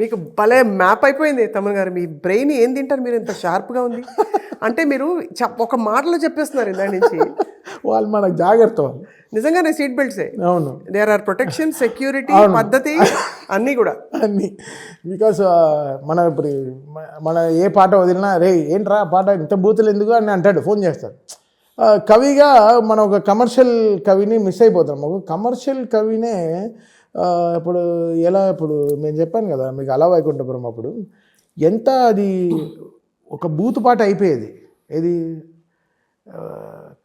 మీకు భలే మ్యాప్ అయిపోయింది తమన్ గారు. మీ బ్రెయిన్ ఏం తింటారు మీరు, ఇంత షార్ప్గా ఉంది అంటే మీరు ఒక మాటలో చెప్పేస్తున్నారు ఇందాక నుంచి. వాళ్ళు మనకు జాగ్రత్త వాళ్ళు నిజంగానే సీట్ బెల్ట్సే. అవును, దేర్ ఆర్ ప్రొటెక్షన్, సెక్యూరిటీ, పద్ధతి అన్నీ కూడా అన్నీ. బికాస్ మన ఇప్పుడు మన ఏ పాట వదిలినా రే ఏంట్రా పాట ఇంత బూతులు ఎందుకు అని అంటాడు, ఫోన్ చేస్తాడు. కవిగా మనం ఒక కమర్షియల్ కవిని మిస్ అయిపోతాం. ఒక కమర్షియల్ కవినే ఇప్పుడు ఎలా, ఇప్పుడు నేను చెప్పాను కదా మీకు అలా వైకుంఠపురం అప్పుడు ఎంత అది ఒక బూతు పాట అయిపోయేది. ఏది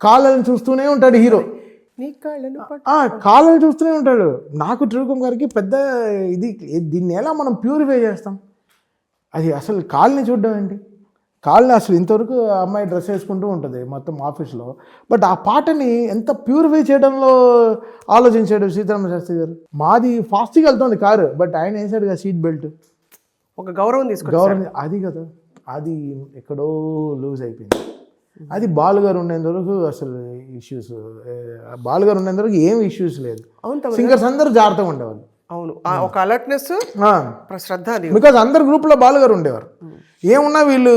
కాళ్ళని చూస్తూనే ఉంటాడు హీరో, నీ కాళ్ళను కాళ్ళని చూస్తూనే ఉంటాడు. నాకు త్రివిక్రమ్ గారికి పెద్ద ఇది, దీన్ని ఎలా మనం ప్యూరిఫై చేస్తాం? అది అసలు కాళ్ళని చూడడం ఏంటి, కాళ్ళని అసలు ఇంతవరకు అమ్మాయి డ్రెస్ వేసుకుంటూ ఉంటుంది మొత్తం ఆఫీస్లో, బట్ ఆ పాటని ఎంత ప్యూరిఫై చేయడంలో ఆలోచించాడు సీతారామ శాస్త్రి గారు. మాది ఫాస్ట్గా వెళ్తుంది కారు, బట్ ఆయన వేసాడు కదా సీట్ బెల్ట్, ఒక గౌరవం తీసుకు గౌరవం. అది కదా, అది ఎక్కడో లూజ్ అయిపోయింది. అది బాలుగారు ఉండేంత వరకు అసలు ఇష్యూస్, బాలుగారు ఉండేంత వరకు ఏం ఇష్యూస్ లేదు. సింగర్స్ అందరూ జాగ్రత్తగా ఉండేవాళ్ళు. అవును, ఒక అలర్ట్నెస్, శ్రద్ధ. బికాజ్ అందరు గ్రూప్లో బాలుగారు ఉండేవారు. ఏమున్నా వీళ్ళు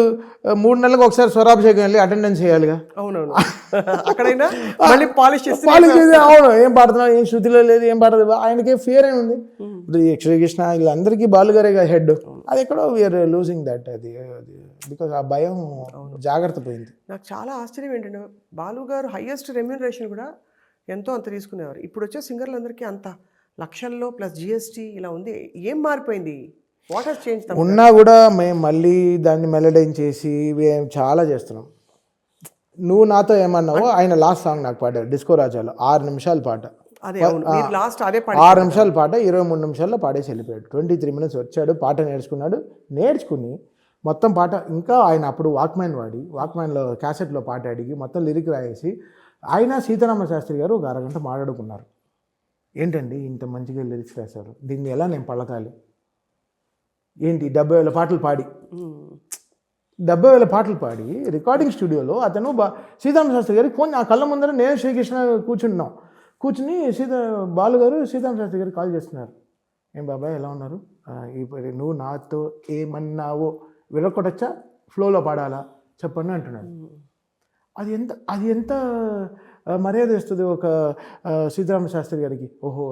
3 నెలలకు ఒకసారి స్వరాభిషేకం వెళ్ళి అటెండెన్స్ చేయాలిగా. అవునవును, అక్కడైనా మళ్ళీ పాలిష్ చేసి అవును, ఏం పాడుతున్నావు, ఏం శృతిలో లేదు, ఏం పాడదు, ఆయనకే ఫియర్ ఏమి ఉంది. శ్రీకృష్ణ వీళ్ళందరికీ బాలుగారే హెడ్. అది ఎక్కడో వీఆర్ లూజింగ్ దట్. అది బికాజ్ ఆ భయం, జాగ్రత్త పోయింది. నాకు చాలా ఆశ్చర్యం ఏంటంటే బాలు గారు హైయెస్ట్ రెమ్యూనరేషన్ కూడా ఎంతో అంత తీసుకునేవారు. ఇప్పుడు వచ్చే సింగర్లందరికీ అంత లక్షల్లో ప్లస్ జిఎస్టీ ఇలా ఉంది. ఏం మారిపోయింది? What has change? ఉన్నా కూడా మేము మళ్ళీ దాన్ని మెలడైన్ చేసి మేము చాలా చేస్తున్నాం. నువ్వు నాతో ఏమన్నావో ఆయన లాస్ట్ సాంగ్ నాకు పాడారు డిస్కో రాజాలో, 6 నిమిషాల పాట. 6 నిమిషాల పాట 23 నిమిషాల్లో పాడేసి వెళ్ళిపోయాడు. 23 minutes వచ్చాడు, పాట నేర్చుకుని మొత్తం పాట. ఇంకా ఆయన అప్పుడు వాక్మ్యాన్ వాడి, వాక్మ్యాన్లో క్యాసెట్లో పాట అడిగి మొత్తం లిరిక్ రాయేసి ఆయన సీతారామ శాస్త్రి గారు ఒక అరగంట మాట్లాడుకున్నారు. ఏంటండి ఇంత మంచిగా లిరిక్స్ రాశారు, దీన్ని ఎలా నేను పలకాలి ఏంటి, 70,000 పాటలు పాడి 70,000 పాటలు పాడి రికార్డింగ్ స్టూడియోలో అతను సీతారామ శాస్త్రి గారికి ఫోన్, ఆ కళ్ళ ముందర నేను శ్రీకృష్ణ కూర్చుని బాలు గారు సీతారామ శాస్త్రి గారికి కాల్ చేస్తున్నారు. ఏం బాబాయ్ ఎలా ఉన్నారు, ఇప్పుడు నువ్వు నాతో ఏమన్నావో విరగొట్టచ్చా, ఫ్లోలో పాడాలా చెప్పండి అంటున్నాడు. అది ఎంత మర్యాద ఇస్తుంది ఒక సీతారామ శాస్త్రి గారికి. ఓహో,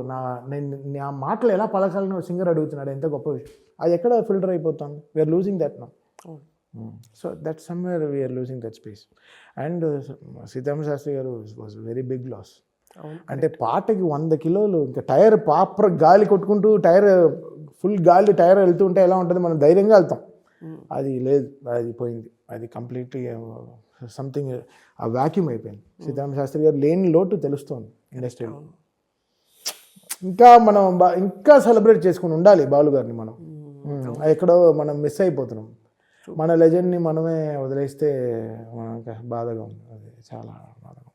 నా మాటలు ఎలా పలకాలని సింగర్ అడుగుతున్నాడు, ఎంత గొప్ప విషయం. అది ఎక్కడ ఫిల్టర్ అయిపోతుంది? We're losing that now. So that somewhere we're losing that space. And Sitarama Sastry garu was very big loss. అంటే పాటకి 100 కిలోలు, ఇంకా టైర్ గాలి కొట్టుకుంటూ ఫుల్ గాలి టైర్ వెళ్తూ ఉంటే ఎలా ఉంటుంది, మనం ధైర్యంగా వెళ్తాం. అది లేదు, అది పోయింది. అది కంప్లీట్లీ సంథింగ్ ఆ వ్యాక్యూమ్ అయిపోయింది. సీతారామ శాస్త్రి గారు లేని లోటు తెలుస్తోంది ఇండస్ట్రీలో. ఇంకా మనం ఇంకా సెలబ్రేట్ చేసుకుని ఉండాలి బాలు గారిని. మనం ఎక్కడో మనం మిస్ అయిపోతున్నాం. మన లెజెండ్ని మనమే వదిలేస్తే మనకు బాధగా ఉంది. అది చాలా బాధగా.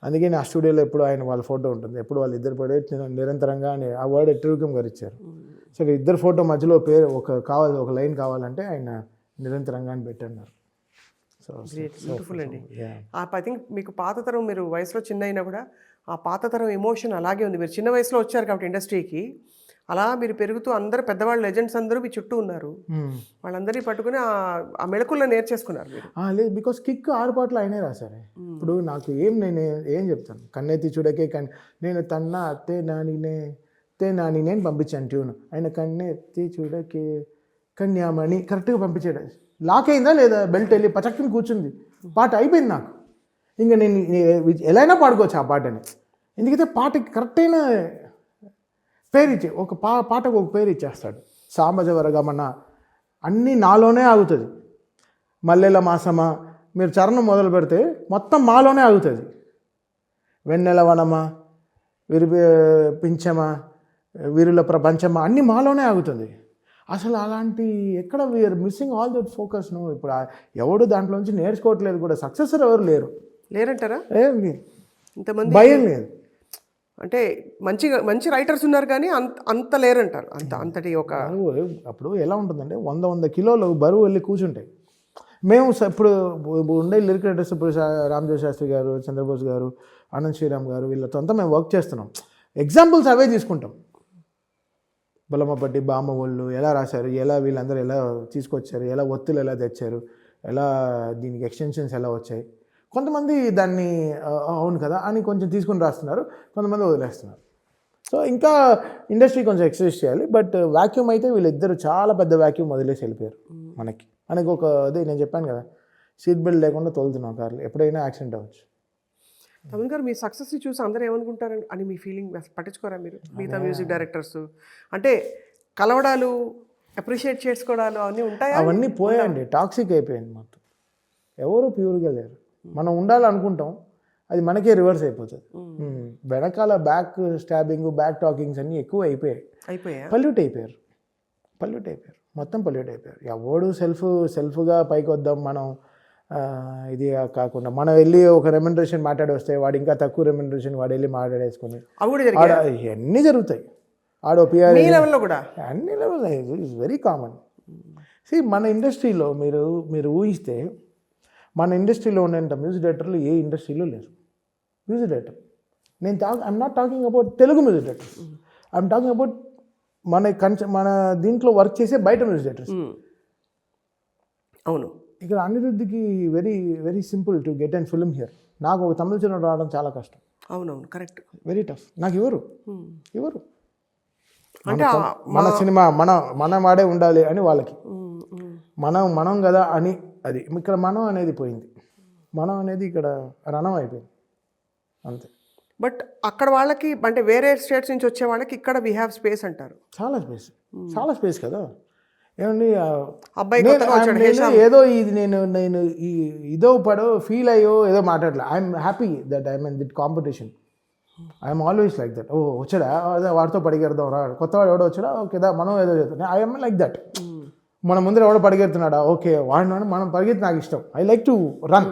అందుకే నా స్టూడియోలో ఎప్పుడు వాళ్ళ ఫోటో ఉంటుంది, ఎప్పుడు వాళ్ళు ఇద్దరు పడే నిరంతరంగా ఆ వర్డ్ త్రివిక్రమ్ గారు ఇచ్చారు. సరే, ఇద్దరు ఫోటో మధ్యలో పేరు ఒక లైన్ కావాలంటే ఆయన నిరంతరంగా అని పెట్టన్నారు. బ్యూటిఫుల్ అండి. ఐ థింక్ మీకు పాత తరం, మీరు వయసులో చిన్న అయినా కూడా ఆ పాత తరం ఎమోషన్ అలాగే ఉంది. మీరు చిన్న వయసులో వచ్చారు కాబట్టి ఇండస్ట్రీకి, అలా మీరు పెరుగుతూ అందరూ పెద్దవాళ్ళు లెజెండ్స్ అందరూ మీ చుట్టూ ఉన్నారు. వాళ్ళందరినీ పట్టుకుని ఆ మెళకుల్లో నేర్చేసుకున్నారు మీరు. లేదు, బికాస్ కిక్ 6 పాటలు ఆయనే రాశారే. ఇప్పుడు నాకు నేను ఏం చెప్తాను, కన్నెత్తి చూడకే నేను తన్నా తే నాని నేను పంపించాను ట్యూన్. ఆయన కన్నెత్తి చూడకే కన్యామణి కరెక్ట్గా పంపించాడు. లాక్ అయిందా లేదా, బెల్ట్ వెళ్ళి పచక్కని కూర్చుంది, పాట అయిపోయింది నాకు. ఇంకా నేను ఎలా అయినా పాడుకోవచ్చు ఆ పాటని. ఎందుకంటే పాటకి కరెక్ట్ అయిన పేరు ఇచ్చే ఒక పాటకు ఒక పేరు ఇచ్చేస్తాడు. సాంబజవరగమన అన్నీ నాలోనే ఆగుతుంది. మల్లెల మాసమా మీరు చరణం మొదలు పెడితే మొత్తం మాలోనే ఆగుతుంది. వెన్నెల వనమా, పింఛమా, వీరుల ప్రపంచమా అన్నీ మాలోనే ఆగుతుంది. అసలు అలాంటి ఎక్కడ వీఆర్ మిస్సింగ్ ఆల్ దట్ ఫోకస్ను. ఇప్పుడు ఎవడు దాంట్లో నుంచి నేర్చుకోవట్లేదు కూడా. సక్సెసర్ ఎవరు లేరంటారా? ఇంతమంది భయం లేదు. అంటే మంచి రైటర్స్ ఉన్నారు కానీ అంత లేరంటారు. అంతటి ఒక అప్పుడు ఎలా ఉంటుందంటే 100 కిలోలు బరువు వెళ్ళి కూర్చుంటాయి. మేము ఇప్పుడు ఉండే లిరిక్ రైటర్స్, ఇప్పుడు రామజోగి శాస్త్రి గారు, చంద్రబోస్ గారు, ఆనంద్ శ్రీరామ్ గారు, వీళ్ళతో అంతా మేము వర్క్ చేస్తున్నాం. ఎగ్జాంపుల్స్ అవే తీసుకుంటాం. బొలమపట్టి బామ్మ వాళ్ళు ఎలా రాశారు, ఎలా వీళ్ళందరూ ఎలా తీసుకొచ్చారు, ఎలా ఒత్తులు ఎలా తెచ్చారు, ఎలా దీనికి ఎక్స్టెన్షన్స్ ఎలా వచ్చాయి. కొంతమంది దాన్ని అవును కదా అని కొంచెం తీసుకుని రాస్తున్నారు, కొంతమంది వదిలేస్తున్నారు. సో ఇంకా ఇండస్ట్రీ కొంచెం ఎక్సర్సైజ్ చేయాలి. బట్ వాక్యూమ్ అయితే వీళ్ళిద్దరు చాలా పెద్ద వాక్యూమ్ వదిలేసి వెళ్ళిపోయారు మనకి ఒక అదే నేను చెప్పాను కదా, సీట్ బెల్ట్ లేకుండా తోలుతున్నాం కార్లు, ఎప్పుడైనా యాక్సిడెంట్ అవ్వచ్చు. తమన్ గారు మీ సక్సెస్ని చూసి అందరూ ఏమనుకుంటారు అని మీ ఫీలింగ్ పట్టించుకోరా మీరు? మిగతా మ్యూజిక్ డైరెక్టర్స్ అంటే కలవడాలు, అప్రిషియేట్ చేసుకోవడాలు అవన్నీ ఉంటాయి. అవన్నీ పోయాండి, టాక్సిక్ అయిపోయింది మొత్తం. ఎవరు ప్యూర్గా లేరు. మనం ఉండాలనుకుంటాం, అది మనకే రివర్స్ అయిపోతుంది. వెనకాల బ్యాక్ స్టాబింగ్, బ్యాక్ టాకింగ్స్ అన్నీ ఎక్కువ అయిపోయాయి. పల్యూట్ అయిపోయారు, మొత్తం పల్యూట్ అయిపోయారు. ఎవడు సెల్ఫ్గా పైకి వద్దాం మనం, ఇది కాకుండా మనం వెళ్ళి ఒక రెమ్యునరేషన్ మాట్లాడి వస్తే వాడు ఇంకా తక్కువ రెమ్యునరేషన్ వాడు వెళ్ళి మాట్లాడేసుకుని అన్నీ జరుగుతాయి. ఆడో పిఆర్ లెవెల్లో కూడా అన్ని లెవెల్ ఇట్స్ వెరీ కామన్. మన ఇండస్ట్రీలో మీరు ఊహిస్తే మన ఇండస్ట్రీలో ఉన్నంత మ్యూజిక్ డైరెక్టర్లు ఏ ఇండస్ట్రీలో లేరు. Music director I'm not talking about Telugu music directors, I'm talking about మన దీంట్లో వర్క్ చేసే బయట మ్యూజిక్ డైరెక్టర్స్. అవును, ఇక్కడ అనిరుద్ధికి very very simple to get and film here. నాకు ఒక తమిళ సినిమా రావడం చాలా కష్టం. అవునవును, కరెక్ట్, వెరీ టఫ్. నాకు ఎవరు అంటే మన సినిమా మన వాడే ఉండాలి అని వాళ్ళకి, మనం కదా అని. అది ఇక్కడ మనం అనేది పోయింది, మనం అనేది ఇక్కడ రణం అయిపోయింది అంతే. బట్ అక్కడ వాళ్ళకి అంటే వేరే స్టేట్స్ నుంచి వచ్చే వాళ్ళకి ఇక్కడ వీ హ్యావ్ స్పేస్ అంటారు. చాలా స్పేస్ కదా. ఏమండి అబ్బాయి ఏదో ఇది నేను ఇదో ఫీల్ అయ్యో ఏదో మాట్లాడలే. I'm happy that I'm in that competition. I'm always like that. ఓ వచ్చాడా అదే వాడితో పడిగెడదాం రా, కొత్తవాడు ఎవడో వచ్చాడా ఓకేదా మనం ఏదో చేస్తాం. I'm like that. మన ముందర ఎవడో పరిగెడుతున్నాడా ఓకే వాడినాడు మనం పరిగెత్తి నాకు ఇష్టం. I like to run.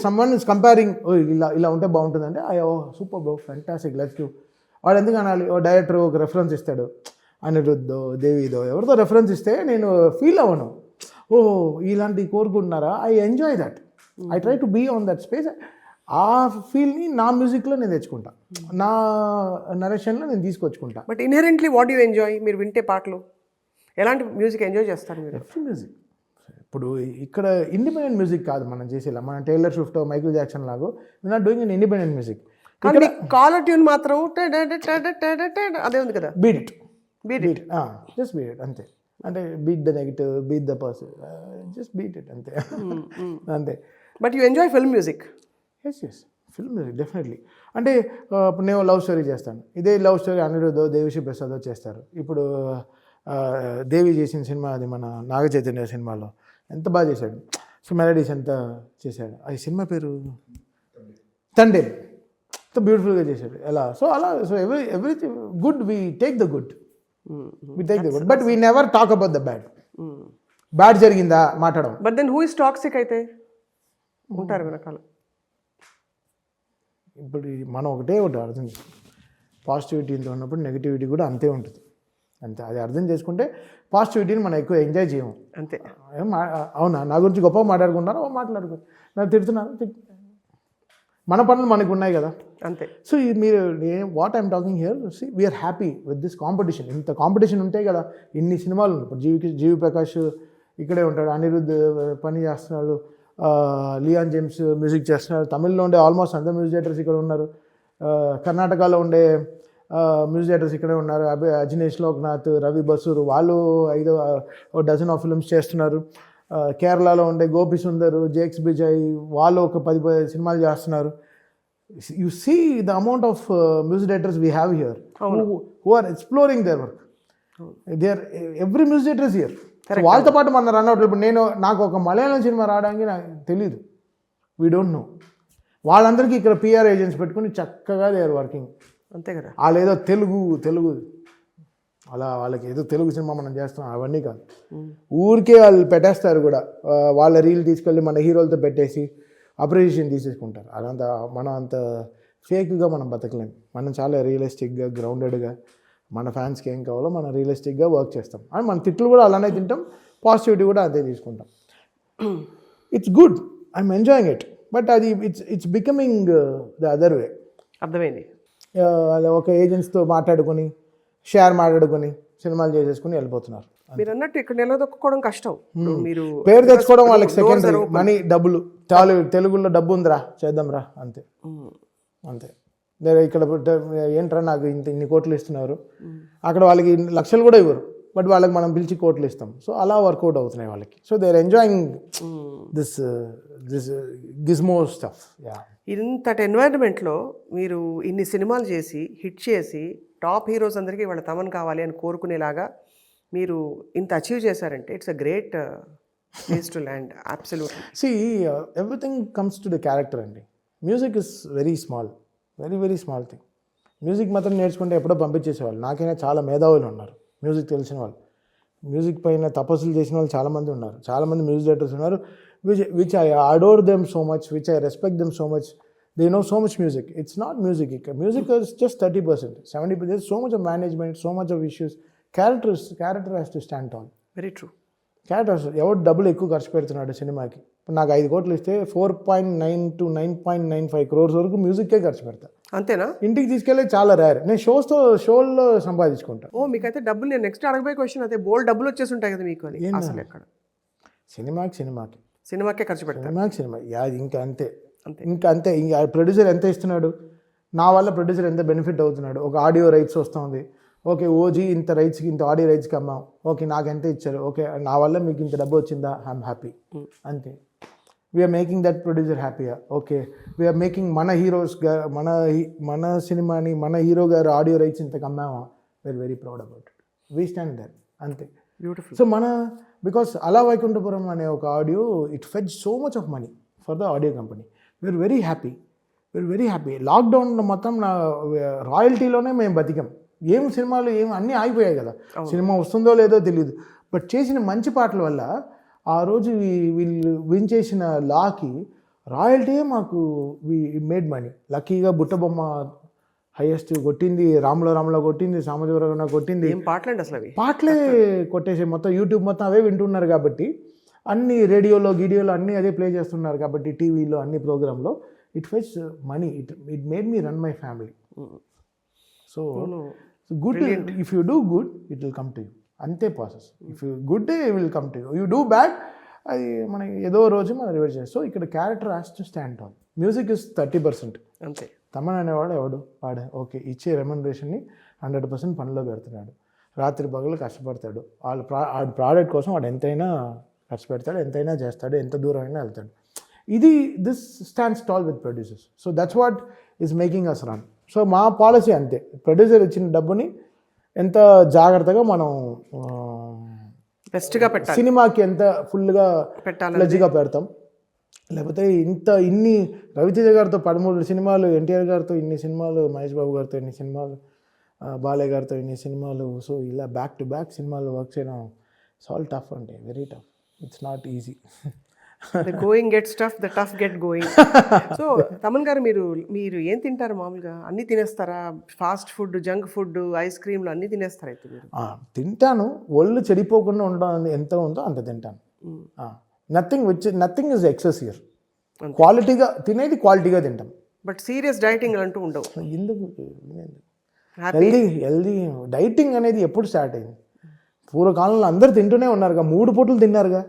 Someone is comparing ఇలా ఉంటే బాగుంటుందంటే oh super bro fantastic let's do. వాడు ఎందుకు అనాలి? ఓ డైరెక్టర్ ఒక రెఫరెన్స్ ఇస్తాడు, అనిరుద్ధో దేవిదో ఎవరితో రెఫరెన్స్ ఇస్తే నేను ఫీల్ అవ్వను. ఓ ఇలాంటివి కోరుకుంటున్నారా? I enjoy that. I try to be on that space. ఆ ఫీల్ని నా మ్యూజిక్లో నేను తెచ్చుకుంటా, నా నరేషన్లో నేను తీసుకొచ్చుకుంటా. But inherently what you enjoy? మీరు వింటే పాటలు ఎలాంటి మ్యూజిక్ ఎంజాయ్ చేస్తారు మీరు? మ్యూజిక్ ఇప్పుడు ఇక్కడ ఇండిపెండెంట్ మ్యూజిక్ కాదు మనం చేసేలా. మన టైలర్ స్విఫ్ట్, మైకిల్ జాక్సన్ లాగో we're doing in independent music. కానీ కాలర్ ట్యూన్ మాత్రం అదే ఉంది కదా, beat it just beat it అంతే. అంటే beat the negative, beat the person, just beat it అంతే అంతే. But you enjoy film music? Yes film music definitely. అంటే ఇప్పుడు నేను లవ్ స్టోరీ చేస్తాను, ఇదే లవ్ స్టోరీ అనిరుద్ధో దేవిశ్రీ ప్రసాదో చేస్తారు. ఇప్పుడు దేవి చేసిన సినిమా అది మన నాగ చైతన్య సినిమాలో ఎంత బాగా చేశాడు. సో మెలడీస్ ఎంత చేశాడు. ఆ సినిమా పేరు తండేల్. ఎంత బ్యూటిఫుల్గా చేశాడు ఎలా. సో అలా so everything good we take the good, but we never talk about the bad జరిగిందా మాట్లాడడం. But then who is toxic అయితే ఉంటారు వెనకాల. ఇప్పుడు మనం ఒకటి అర్థం చేసుకో, పాజిటివిటీతో ఉన్నప్పుడు నెగిటివిటీ కూడా అంతే ఉంటుంది అంతే. అది అర్థం చేసుకుంటే పాజిటివిటీని మనం ఎక్కువ ఎంజాయ్ చేయము అంతే. అవునా నా గురించి గొప్పగా మాట్లాడుకుంటారు, మాట్లాడుకో నాకు తిడుతున్నారు, మన పనులు మనకు ఉన్నాయి కదా అంతే. సో మీరు what I'm talking here see we're happy with this competition. ఇంత కాంపిటీషన్ ఉంటాయి కదా, ఇన్ని సినిమాలు ఉన్నాయి. ఇప్పుడు జీవి ప్రకాష్ ఇక్కడే ఉంటాడు, అనిరుద్ధ్ పని చేస్తున్నాడు, లియాన్ జేమ్స్ మ్యూజిక్ చేస్తున్నారు, తమిళ్లో ఉండే ఆల్మోస్ట్ అందరు మ్యూజిక్ డైరెక్టర్స్ ఇక్కడ ఉన్నారు, కర్ణాటకలో ఉండే మ్యూజిక్ డైరెక్టర్స్ ఇక్కడే ఉన్నారు, అజినేష్ లోక్నాథ్, రవి బసూర్ వాళ్ళు 5 డజన్ ఆఫ్ ఫిల్మ్స్ చేస్తున్నారు. కేరళలో ఉండే గోపి సుందర్, జేక్స్ బిజయ్ వాళ్ళు ఒక 10 సినిమాలు చేస్తున్నారు. You see the amount of music directors we have here who are exploring their work. They are every music directors here. వాళ్ళతో పాటు మన రన్అట్. ఇప్పుడు నాకు ఒక మలయాళం సినిమా రావడానికి నాకు తెలియదు, వీ డోంట్ నో. వాళ్ళందరికీ ఇక్కడ పిఆర్ ఏజెంట్స్ పెట్టుకుని చక్కగా దే ఆర్ వర్కింగ్ అంతే కదా. వాళ్ళు ఏదో తెలుగు అలా వాళ్ళకి ఏదో తెలుగు సినిమా మనం చేస్తున్నాం అవన్నీ కాదు, ఊరికే వాళ్ళు పెట్టేస్తారు కూడా. వాళ్ళ రీల్ తీసుకెళ్ళి మన హీరోలతో పెట్టేసి అప్రిషియేషన్ తీసేసుకుంటారు. అదంతా మనం అంత ఫేక్గా మనం బతకలేము. మనం చాలా రియలిస్టిక్గా గ్రౌండెడ్గా మన ఫ్యాన్స్కి ఏం కావాలో మనం రియలిస్టిక్గా వర్క్ చేస్తాం. అండ్ మన తిట్లు కూడా అలానే తింటాం, పాజిటివిటీ కూడా అదే తీసుకుంటాం. It's good, I'm enjoying it. But అది it's becoming the other way. అర్థమైంది. ఒక ఏజెంట్స్తో మాట్లాడుకొని షేర్ మాట్లాడుకొని సినిమాలు చేసేసుకుని వెళ్ళిపోతున్నారు. మీరు అన్నట్టు ఇక్కడ నిలదొక్కుకోవడం కష్టం. మీరు పేరు తెచ్చుకోవడం వాళ్ళకి సెకండరీ, మనీ, డబ్బులు. తెలుగులో డబ్బు ఉందిరా చేద్దాంరా అంతే అంతే. ఇక్కడ ఏంట్రా నాకు ఇన్ని కోట్లు ఇస్తున్నారు, అక్కడ వాళ్ళకి లక్షలు కూడా ఇవ్వరు, బట్ వాళ్ళకి మనం పిలిచి కోట్లు ఇస్తాం. సో అలా వర్కౌట్ అవుతున్నాయి వాళ్ళకి. So they are enjoying this gizmo stuff. ఇంతటి ఎన్వైరన్మెంట్లో మీరు ఇన్ని సినిమాలు చేసి హిట్ చేసి టాప్ హీరోస్ అందరికీ వాళ్ళ తమన్ కావాలి అని కోరుకునేలాగా మీరు ఇంత అచీవ్ చేశారంటే it's a great place to land. Absolutely. See, everything comes to the character అండి. Music is very small, very very small thing. Music మాత్రం నేర్చుకుంటే ఎప్పుడో పంపించేసేవాళ్ళు. నాకైనా చాలా మేధావులు ఉన్నారు, మ్యూజిక్ తెలిసిన వాళ్ళు. మ్యూజిక్ పైన తపస్సులు చేసిన వాళ్ళు చాలామంది ఉన్నారు, చాలామంది మ్యూజిక్ డైరెక్టర్స్ ఉన్నారు. Which I adore them so much, which I respect them so much. They know so much music. It's not music. Music is just 30%. 70%. There's so much of management, so much of issues. Character has to stand tall. Very true. Characters ఎవరు డబ్బులు ఎక్కువ ఖర్చు పెడుతున్నాడు సినిమాకి. ఇప్పుడు నాకు 5 కోట్లు ఇస్తే 4.9 to 9.95 crores వరకు మ్యూజిక్కే ఖర్చు పెడతా. అంతేనా? ఇంటికి తీసుకెళ్ళి చాలా రేర్. నేను షోల్లో సంపాదించుకుంటా. ఓ మీకైతే డబ్బులు, నేను నెక్స్ట్ అడగబోయే క్వశ్చన్ అదే, బోల్డ్ డబ్బులు వచ్చేసి ఉంటాయి కదా మీకు అని. అసలు ఎక్కడ సినిమాకే ఖర్చు పెడతారు. సినిమా ఇంకా అంతే. ఇంకా ప్రొడ్యూసర్ ఎంత ఇస్తున్నాడు, నా వల్ల ప్రొడ్యూసర్ ఎంత బెనిఫిట్ అవుతున్నాడు. ఒక ఆడియో రైట్స్ వస్తుంది, ఓకే ఓజీ ఇంత రైట్స్కి, ఇంత ఆడియో రైట్స్కి అమ్మాం, ఓకే నాకు ఎంత ఇచ్చారు, ఓకే నా వల్ల మీకు ఇంత డబ్బు వచ్చిందా, ఐఎమ్ హ్యాపీ అంతే. వీఆర్ మేకింగ్ దట్ ప్రొడ్యూసర్ హ్యాపీయా, ఓకే వీఆర్ మేకింగ్ మన హీరోస్ మన సినిమాని మన హీరో గారు ఆడియో రైట్స్ ఇంతకు అమ్మామా, we're very proud about it, we stand that అంతే. Beautiful. So because Ala Vaikunthapuram అనే ఒక audio it fetch so much of money for the audio company. We're very happy. లాక్డౌన్లో మొత్తం నా రాయల్టీలోనే మేము బతికాం. సినిమాలు అన్నీ ఆగిపోయాయి కదా, సినిమా వస్తుందో లేదో తెలియదు. బట్ చేసిన మంచి పాటల వల్ల ఆ రోజు వీళ్ళు విన్ చేసిన లాకి రాయల్టీయే మాకు మేడ్ మనీ. లక్కీగా బుట్టబొమ్మ హైయెస్ట్ కొట్టింది, రాములో కొట్టింది, సామజవరంలో కొట్టింది. పాటలే కొట్టేసి మొత్తం యూట్యూబ్ మొత్తం అవే వింటున్నారు కాబట్టి, అన్ని రేడియోలో అన్నీ అదే ప్లే చేస్తున్నారు కాబట్టి, టీవీలో అన్ని ప్రోగ్రాంలో it fetch money. It made me run my family. So good, if you do good it will come to you, అంతే process. If you good it will come to you. You do bad, అది మనకి ఏదో రోజు మనం reverse చేస్తాం. సో ఇక్కడ character has to stand on. Music is 30% అంతే. తమన్ అనేవాడు వాడే ఓకే ఇచ్చే రెమ్యునరేషన్ని 100% పనిలో పెడుతున్నాడు. రాత్రి పగలు కష్టపడతాడు. వాళ్ళ ప్రోడక్ట్ కోసం వాడు ఎంతైనా ఖర్చు పెడతాడు, ఎంతైనా చేస్తాడు, ఎంత దూరం అయినా వెళ్తాడు. This stands tall with producers. So that's what is making us run. So మా పాలసీ అంతే, ప్రొడ్యూసర్ ఇచ్చిన డబ్బుని ఎంత జాగ్రత్తగా మనం బెస్ట్గా పెట్టాలి, సినిమాకి ఎంత ఫుల్గా ప్లెజ్గా పెడతాం. లేకపోతే ఇన్ని రవితేజ గారితో 13 సినిమాలు, ఎన్టీఆర్ గారితో ఇన్ని సినిమాలు, మహేష్ బాబు గారితో ఇన్ని సినిమాలు, బాలయ్య గారితో ఇన్ని సినిమాలు. సో ఇలా బ్యాక్ టు బ్యాక్ సినిమాలు వర్క్ చేయడం ఇట్స్ ఆల్ టఫ్ అంటే, very tough. It's not easy. The going gets tough, the tough get going. So Thaman garu, మీరు ఏం తింటారు మామూలుగా? అన్నీ తినేస్తారా? Fast food, junk food, ice క్రీమ్లు అన్నీ తినేస్తారా అయితే మీరు? తింటాను. ఒళ్ళు చెడిపోకుండా ఉండడం ఎంత ఉందో అంత తింటాను. Nothing is excess here. క్వాలిటీగా తినేది క్వాలిటీగా తింటాం. బట్ సీరియస్ డైటింగ్ అంటూ ఉండవు. ఎందుకు? హెల్దీ డైటింగ్ అనేది ఎప్పుడు స్టార్ట్ అయింది? పూర్వకాలంలో అందరూ తింటూనే ఉన్నారుగా, 3 పూటలు తిన్నారుగా,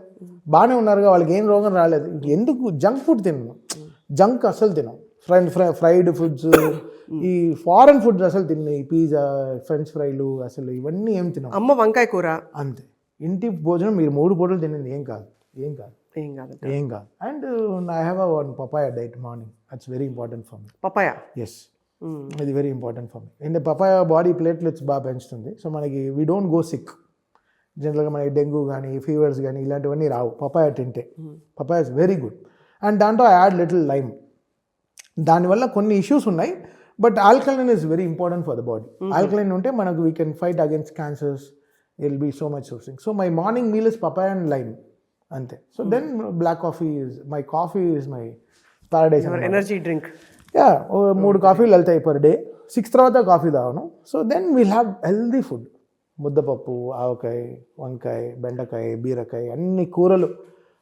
బాగానే ఉన్నారుగా, వాళ్ళకి ఏం రోగం రాలేదు. ఎందుకు జంక్ ఫుడ్ తిన్నాను? జంక్ అసలు తిన్నాం. ఫ్రైడ్ ఫుడ్స్, ఈ ఫారెన్ ఫుడ్స్ అసలు తిన్నాయి. పిజ్జా, ఫ్రెంచ్ ఫ్రైలు, అసలు ఇవన్నీ ఏం తిన్నాం. అమ్మ వంకాయ కూర అంతే. ఇంటి భోజనం మీరు 3 పూటలు తినండి, ఏం కాదు. And I have one papaya diet morning. That's very important for me. Papaya? Yes, ఇది very important for me. And papaya body platelets బాగా పెంచుతుంది. సో మనకి వీ డోంట్ గో సిక్. జనరల్గా మనకి డెంగ్యూ కానీ ఫీవర్స్ కానీ ఇలాంటివన్నీ రావు పపాయ తింటే. Papaya is very good. And దాంట్లో ఐ యాడ్ లిటిల్ లైమ్. దానివల్ల కొన్ని ఇష్యూస్ ఉన్నాయి, but alkaline is very important for the body. Alkaline ఉంటే మనకు we can fight against cancers, will be so much things. So my morning meal is papaya and lime అంతే. So then black coffee is my my paradise energy drink. 3 కాఫీలు వెళ్తాయి per day. 6 తర్వాత coffee తాగను. So then we'll have healthy food. ముద్దపప్పు, ఆవకాయ, వంకాయ, బెండకాయ, బీరకాయ, అన్ని కూరలు,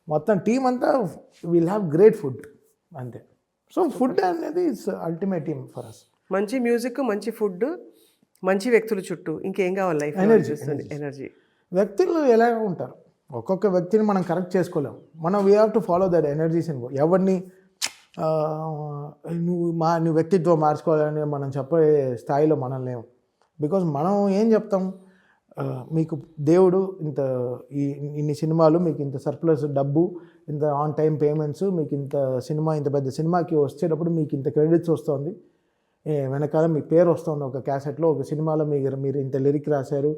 మొత్తం టీమ్ అంతా విల్ హ్యావ్ గ్రేట్ ఫుడ్ అంతే. సో ఫుడ్ అనేది it's ultimate team for us. మంచి మ్యూజిక్, మంచి ఫుడ్, మంచి వ్యక్తుల చుట్టూ ఇంకేం కావాలి లైఫ్ అనిపిస్తుంది? ఎనర్జీ. వ్యక్తులు ఎలాగ ఉంటారు, ఒక్కొక్క వ్యక్తిని మనం కరెక్ట్ చేసుకోలేము. మనం we have to follow that energies and ఎవరిని నువ్వు వ్యక్తిత్వం మార్చుకోవాలని మనం చెప్పే స్థాయిలో మనం లేము. బికాజ్ మనం ఏం చెప్తాం, మీకు దేవుడు ఇంత ఇన్ని సినిమాలు, మీకు ఇంత సర్ప్లస్ డబ్బు, ఇంత ఆన్ టైం పేమెంట్స్, మీకు ఇంత ఇంత పెద్ద సినిమాకి వచ్చేటప్పుడు మీకు ఇంత క్రెడిట్స్ వస్తుంది, వెనకాల మీ పేరు వస్తుంది, ఒక క్యాసెట్లో ఒక సినిమాలో మీరు ఇంత లిరిక్ రాశారు,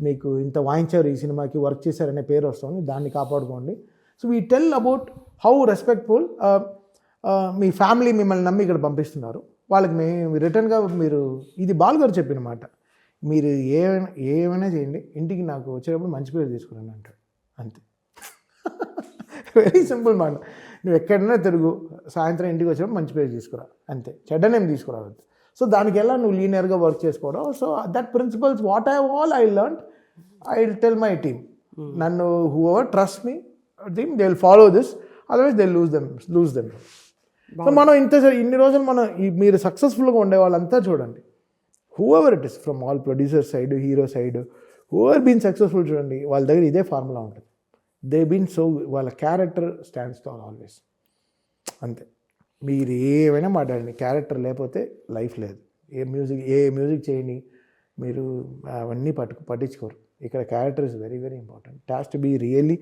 మీకు ఇంత వాయించారు, ఈ సినిమాకి వర్క్ చేశారనే పేరు వస్తుంది, దాన్ని కాపాడుకోండి. So we tell about how respectful me family మిమ్మల్ని నమ్మి ఇక్కడ పంపిస్తున్నారు, వాళ్ళకి రిటర్న్గా మీరు, ఇది బాలుగారు చెప్పిన మాట, మీరు ఏమైనా చేయండి, ఇంటికి నాకు వచ్చేటప్పుడు మంచి పేరు తీసుకురండి అంటాడు. అంతే. వెరీ సింపుల్ మాట. నువ్వు ఎక్కడైనా తిరుగు, సాయంత్రం ఇంటికి వచ్చేటప్పుడు మంచి పేరు తీసుకురా, అంతే, చెడ్డనేం తీసుకురావద్దు. సో దానికి ఎలా నువ్వు లీనియర్గా వర్క్ చేసుకోవడం. So that principles what I learned, I will tell my team. నన్ను whoever trust me team, they will follow this, otherwise they lose them. So మనం ఇన్ని రోజులు మీరు సక్సెస్ఫుల్గా ఉండే వాళ్ళంతా చూడండి, whoever it is, from all producer side, hero side, whoever been successful చూడండి, వాళ్ళ దగ్గర ఇదే ఫార్ములా ఉంటుంది. దే బీన్ సో, వాళ్ళ క్యారెక్టర్ స్టాండ్స్ టాల్ ఆల్వేస్. అంతే. మీరు ఏమైనా మాట్లాడండి, క్యారెక్టర్ లేకపోతే లైఫ్ లేదు. ఏ మ్యూజిక్ చేయండి, మీరు అవన్నీ పట్టించుకోరు. ఇక్కడ character is very very important. It has to be really,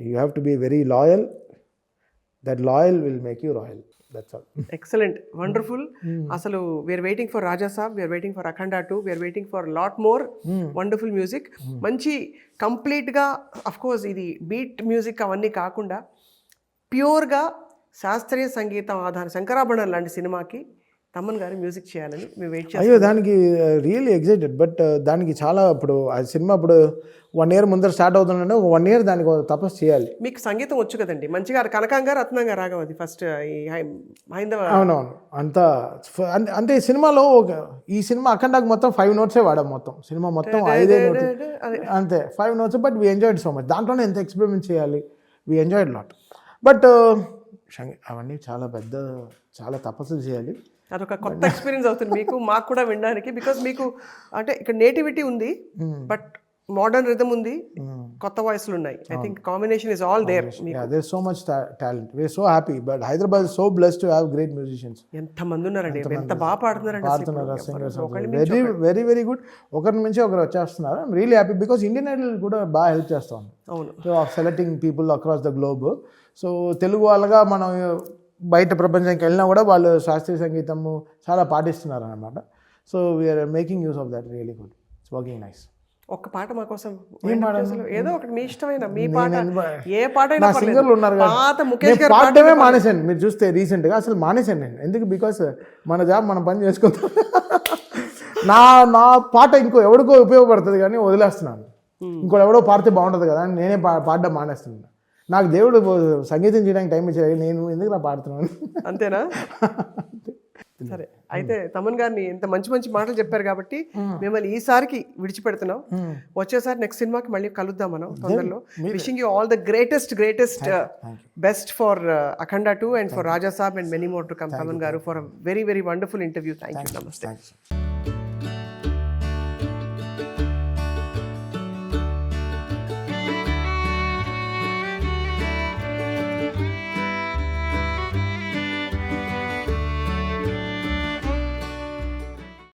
you have to be very loyal. That loyal will make you royal. That's all. Excellent, wonderful. Asalu we are waiting for Raja Saab, we are waiting for Akhanda 2, we are waiting for lot more wonderful music. Manchi complete ga, of course idi beat music avanni kaakunda pure ga శాస్త్రీయ సంగీతం ఆధార శంకరాభరణం లాంటి సినిమాకి తమన్ గారు music చేయాలని మేము wait చేస్తాం. అయ్యో, దానికి రియల్లీ ఎక్సైటెడ్. బట్ దానికి చాలా ఇప్పుడు ఆ సినిమా ఇప్పుడు 1 year ముందర స్టార్ట్ అవుతుందంటే 1 year దానికి తపస్సు చేయాలి. మీకు సంగీతం వచ్చు కదండి మంచిగా, కనకంగా రత్నంగా రాగం అది ఫస్ట్ హైందవ. అవునవును, అంతా అంటే సినిమాలో ఈ సినిమా అఖండాకి మొత్తం 5 notes వాడాం, మొత్తం సినిమా మొత్తం 5 notes అంతే, 5 notes. But we enjoyed so much. దాంట్లోనే ఎంత ఎక్స్పెరిమెంట్ చేయాలి, వీ ఎంజాయ్డ్ లాట్. బట్ అవన్నీ చాలా తపస్సు చేయాలి. అదొక కొత్త ఎక్స్పీరియన్స్ అవుతుంది మీకు, మాకు కూడా వినడానికి. బికాస్ మీకు అంటే ఇక్కడ నేటివిటీ ఉంది, బట్ మోడర్న్ రిథమ్ ఉంది, కొత్త వాయిస్లు ఉన్నాయి. I think combination is all there. There so much talent. We are so happy. But Hyderabad is so blessed to have great musicians. ఎంత మంది ఉన్నారండి, ఎంత బాగా పాడుతున్నారు singers. Very very very good. ఒకరి నుంచి ఒకరు వచ్చేస్తున్నారు. I'm really happy because Indian Idol కూడా బాగా హెల్ప్ చేస్తా ఉంది. అవును, so selecting people across the globe. So Telugu వాళ్ళగా మనం బయట ప్రపంచానికి వెళ్ళినా కూడా వాళ్ళు శాస్త్రీయ సంగీతము చాలా పాటిస్తున్నారు అనమాట. So we're making use of that. Really good. It's working nice. ఒక్క పాట మా కోసం, ఏదో ఒకటి మీ ఇష్టమైన మీ పాట, ఏ పాట అయినా. సింగర్లు ఉన్నారు పాడటమే మానేశాను. మీరు చూస్తే రీసెంట్గా అసలు మానేశాను నేను. ఎందుకు? బికాస్ మన జాబ్ మనం పని చేసుకుంటాం. నా పాట ఇంకో ఎవరికో ఉపయోగపడుతుంది కానీ వదిలేస్తున్నాను. ఇంకోటి ఎవడో పాడితే బాగుంటుంది కదా అని నేనే పాడడం మానేస్తున్నాను. నాకు దేవుడు సంగీతం చేయడానికి టైం ఇచ్చాడు, నేను ఎందుకు నా పాడుతున్నాను. అంతేనా? సరే, అయితే తమన్ గారిని ఇంత మంచి మంచి మాటలు చెప్పారు కాబట్టి మిమ్మల్ని ఈసారికి విడిచిపెడుతున్నాం. వచ్చేసారి నెక్స్ట్ సినిమాకి మళ్ళీ కలుద్దాం మనం తొందరలో. Wishing you all the greatest best for Akhanda 2 and for Raja Saab and many more to come. Thaman garu, for a very very wonderful interview. Thank you. నమస్తే.